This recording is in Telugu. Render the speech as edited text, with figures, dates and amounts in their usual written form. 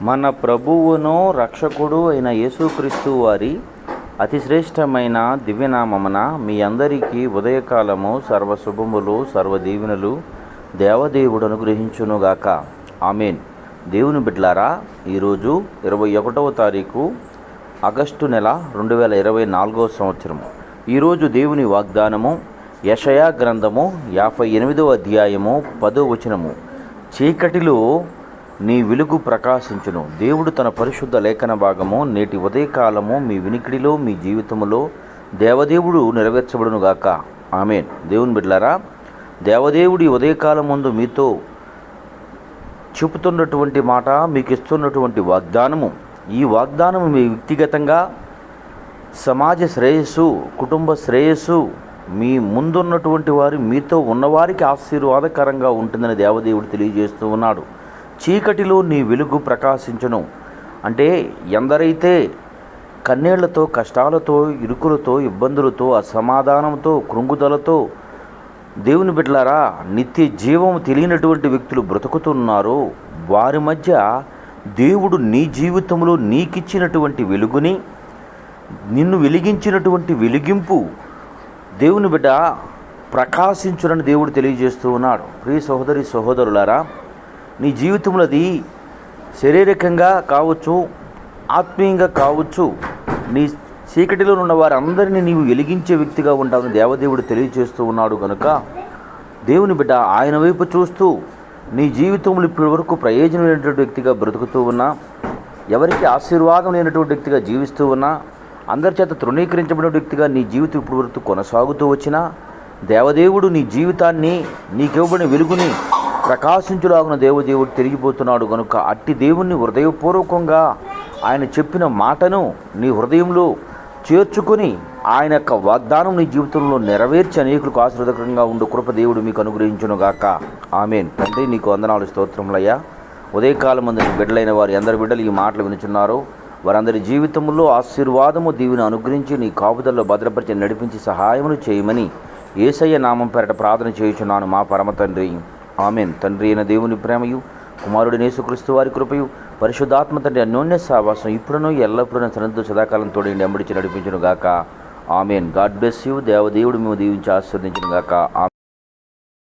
మన ప్రభువును రక్షకుడు అయిన యేసుక్రీస్తు వారి అతిశ్రేష్టమైన దివ్యనామమున మీ అందరికీ ఉదయకాలము సర్వశుభములు సర్వదీవెనలు దేవదేవుడు అనుగ్రహించునుగాక. ఆమెన్. దేవుని బిడ్డలారా, ఈరోజు 21వ తారీఖు ఆగస్టు నెల 2024వ సంవత్సరము. ఈరోజు దేవుని వాగ్దానము యెషయా గ్రంథము 58వ అధ్యాయము 10వ వచనము. చీకటిలో నీ వెలుగు ప్రకాశించును. దేవుడు తన పరిశుద్ధ లేఖన భాగము నేటి ఉదయకాలము మీ వినికిడిలో మీ జీవితంలో దేవదేవుడు నెరవేర్చబడునుగాక. ఆమెన్. దేవుని బిడ్డలారా, దేవదేవుడి ఉదయకాలం ముందు మీతో చూపుతున్నటువంటి మాట, మీకు ఇస్తున్నటువంటి వాగ్దానము, ఈ వాగ్దానము మీ వ్యక్తిగతంగా సమాజ శ్రేయస్సు, కుటుంబ శ్రేయస్సు, మీ ముందున్నటువంటి వారు, మీతో ఉన్నవారికి ఆశీర్వాదకరంగా ఉంటుందని దేవదేవుడు తెలియజేస్తూ ఉన్నాడు. చీకటిలో నీ వెలుగు ప్రకాశించును అంటే ఎందరైతే కన్నీళ్లతో, కష్టాలతో, ఇరుకులతో, ఇబ్బందులతో, అసమాధానంతో, కృంగుదలతో దేవుని బిడ్డలారా నిత్య జీవం తెలియనటువంటి వ్యక్తులు బ్రతుకుతున్నారో వారి మధ్య దేవుడు నీ జీవితంలో నీకిచ్చినటువంటి వెలుగుని, నిన్ను వెలిగించినటువంటి వెలిగింపు దేవుని బిడ్డ ప్రకాశించునని దేవుడు తెలియజేస్తూ ఉన్నాడు. ప్రియ సహోదరి సహోదరులారా, నీ జీవితంలో అది శారీరకంగా కావచ్చు, ఆత్మీయంగా కావచ్చు, నీ చీకటిలో ఉన్న వారందరినీ నీవు వెలిగించే వ్యక్తిగా ఉంటావని దేవదేవుడు తెలియజేస్తూ ఉన్నాడు. కనుక దేవుని బిడ్డ ఆయన వైపు చూస్తూ నీ జీవితంలో ఇప్పటి వరకు ప్రయోజనం లేనటువంటి వ్యక్తిగా బ్రతుకుతూ ఉన్నా, ఎవరికి ఆశీర్వాదం లేనటువంటి వ్యక్తిగా జీవిస్తూ ఉన్నా, అందరి చేత తృణీకరించబడిన వ్యక్తిగా నీ జీవితం ఇప్పుడు వరకు కొనసాగుతూ వచ్చినా, దేవదేవుడు నీ జీవితాన్ని, నీకివ్వబడిన వెలుగుని ప్రకాశించులాగున దేవదేవుడు తిరిగిపోతున్నాడు. కనుక అట్టి దేవుణ్ణి హృదయపూర్వకంగా ఆయన చెప్పిన మాటను నీ హృదయంలో చేర్చుకొని ఆయన యొక్క వాగ్దానం నీ జీవితంలో నెరవేర్చి అనేకులకు ఆశీర్వాదకరంగా ఉండు కృప దేవుడు మీకు అనుగ్రహించునుగాక. ఆమెన్. తండ్రి, నీకు వందనాలు, స్తోత్రములయ్యా. ఉదయకాలం మందు నీ బిడ్డలైన వారు ఎందరు బిడ్డలు ఈ మాటలు వినుచున్నారో వారందరి జీవితంలో ఆశీర్వాదము దీవెన అనుగ్రహించి నీ కాపుదల్లో భద్రపరిచి నడిపించి సహాయములు చేయమని యేసయ్య నామం పేరట ప్రార్థన చేయుచున్నాను మా పరమ తండ్రి. ఆమెన్. తండ్రి అయిన దేవుని ప్రేమయు, కుమారుడైన యేసుక్రీస్తు వారి కృపయు, పరిశుద్ధాత్మ తండ్రి అన్యోన్య సహవాసం ఇప్పుడునూ ఎల్లప్పుడూ సన్నిధితో సదాకాలం తోడేండి ఎంబడిచి నడిపించును గాక. ఆమెన్. God bless you. దేవదేవుడు మేము దీవించి ఆశీర్వదించును గాక.